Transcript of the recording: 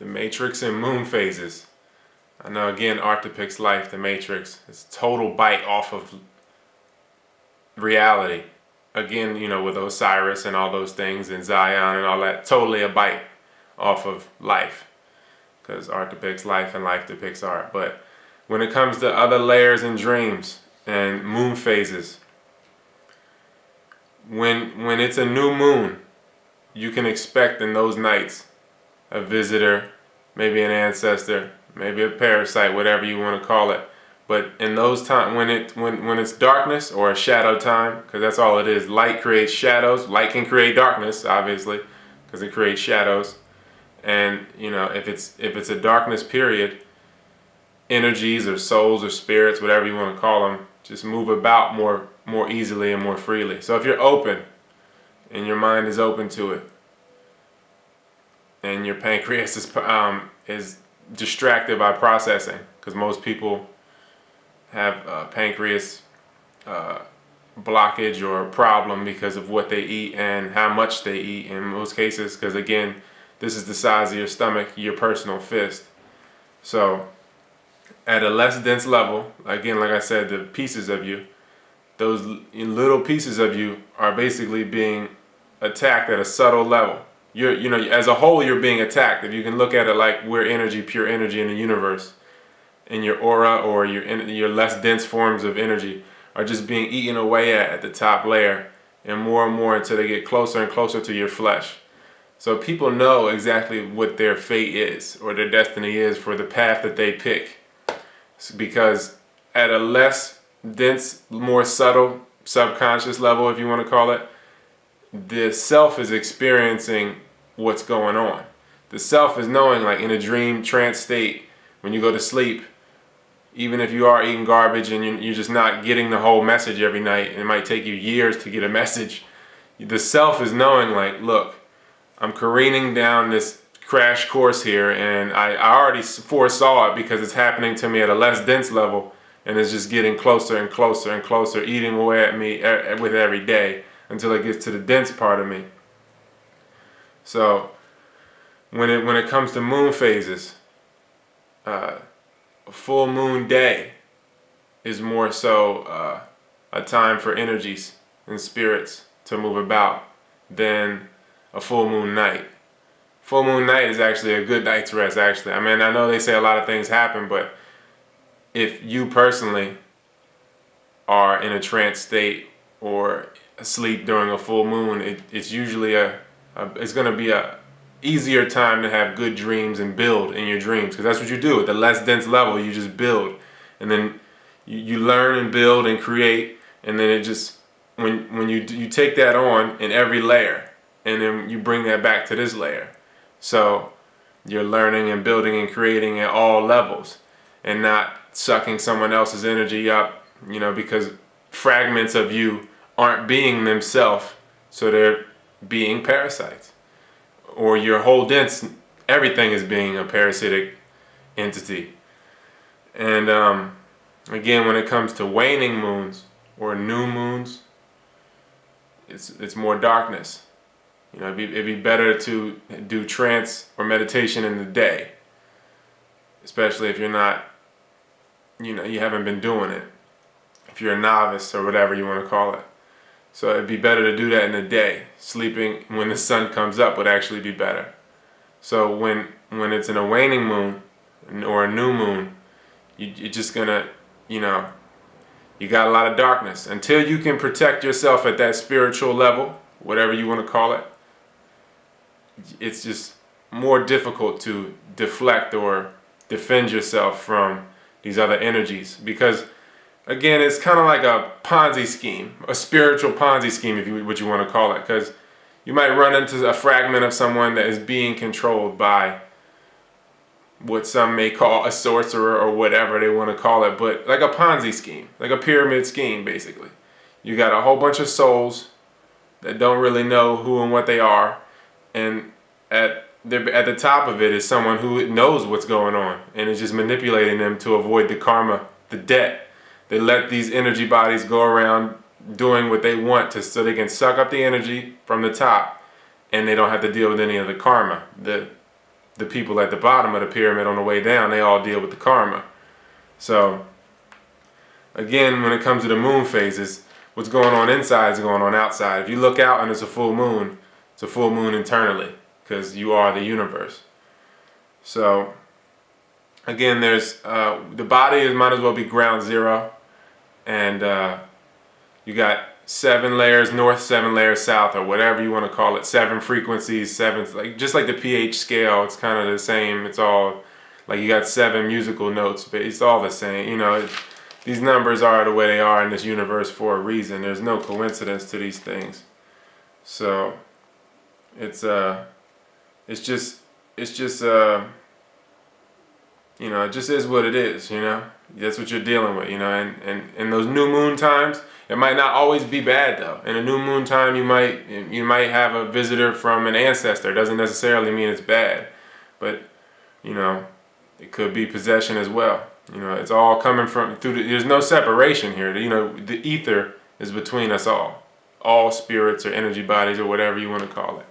The Matrix and moon phases. I know, again, art depicts life, the Matrix. It's a total bite off of reality. Again, with Osiris and all those things and Zion and all that, totally a bite off of life. Because art depicts life and life depicts art. But when it comes to other layers and dreams and moon phases, when it's a new moon, you can expect in those nights a visitor, maybe an ancestor, maybe a parasite, whatever you want to call it. But in those times, when it's darkness or a shadow time, because that's all it is. Light creates shadows. Light can create darkness, obviously, because it creates shadows. And if it's a darkness period, energies or souls or spirits, whatever you want to call them, just move about more easily and more freely. So if you're open and your mind is open to it, and your pancreas is distracted by processing, because most people have pancreas blockage or problem because of what they eat and how much they eat in most cases, because again, this is the size of your stomach, your personal fist. So at a less dense level, again, like I said, the pieces of you, those little pieces of you are basically being attacked at a subtle level. As a whole, you're being attacked. If you can look at it like we're energy, pure energy in the universe, and your aura or your less dense forms of energy are just being eaten away at the top layer, and more until they get closer and closer to your flesh. So people know exactly what their fate is or their destiny is for the path that they pick. Because at a less dense, more subtle, subconscious level, if you want to call it, the self is experiencing what's going on. The self is knowing, like in a dream trance state, when you go to sleep, even if you are eating garbage and you're just not getting the whole message every night, it might take you years to get a message. The self is knowing, like, look, I'm careening down this crash course here, and I already foresaw it because it's happening to me at a less dense level, and it's just getting closer and closer and closer, eating away at me with every day until it gets to the dense part of me. So when it comes to moon phases, a full moon day is more so a time for energies and spirits to move about than a full moon night. Full moon night is actually a good night's rest, actually. I mean, I know they say a lot of things happen, but if you personally are in a trance state or asleep during a full moon, it's usually it's going to be a easier time to have good dreams and build in your dreams, because that's what you do. At the less dense level, you just build, and then you learn and build and create, and then it just when you take that on in every layer, and then you bring that back to this layer. So you're learning and building and creating at all levels, and not sucking someone else's energy up, because fragments of you aren't being themselves, so they're being parasites. Or your whole dense, everything is being a parasitic entity. And again, when it comes to waning moons or new moons, it's more darkness. It'd be better to do trance or meditation in the day, especially if you're not, you haven't been doing it. If you're a novice or whatever you want to call it. So it'd be better to do that in the day. Sleeping when the sun comes up would actually be better. So when it's in a waning moon or a new moon, you're just gonna, you got a lot of darkness. Until you can protect yourself at that spiritual level, whatever you want to call it, it's just more difficult to deflect or defend yourself from these other energies, because again, it's kind of like a Ponzi scheme, a spiritual Ponzi scheme, if you what you want to call it, because you might run into a fragment of someone that is being controlled by what some may call a sorcerer or whatever they want to call it, but like a Ponzi scheme, like a pyramid scheme, basically. You got a whole bunch of souls that don't really know who and what they are, and at the top of it is someone who knows what's going on and is just manipulating them to avoid the karma, the debt. They let these energy bodies go around doing what they want so they can suck up the energy from the top, and they don't have to deal with any of the karma, the the people at the bottom of the pyramid on the way down, they all deal with the karma. So again, when it comes to the moon phases, what's going on inside is going on outside. If you look out and it's a full moon internally, because you are the universe. So again, there's the body might as well be ground zero, and you got 7 layers north, 7 layers south, or whatever you want to call it. 7 frequencies, 7, like just like the pH scale. It's kind of the same. It's all like you got 7 musical notes, but it's all the same. You know, these numbers are the way they are in this universe for a reason. There's no coincidence to these things. So it's just you know, it just is what it is, you know. That's what you're dealing with, you know. And in those new moon times, it might not always be bad though. In a new moon time, you might have a visitor from an ancestor. It doesn't necessarily mean it's bad, but you know, it could be possession as well. You know, it's all coming from there's no separation here. You know, the ether is between us all spirits or energy bodies or whatever you want to call it.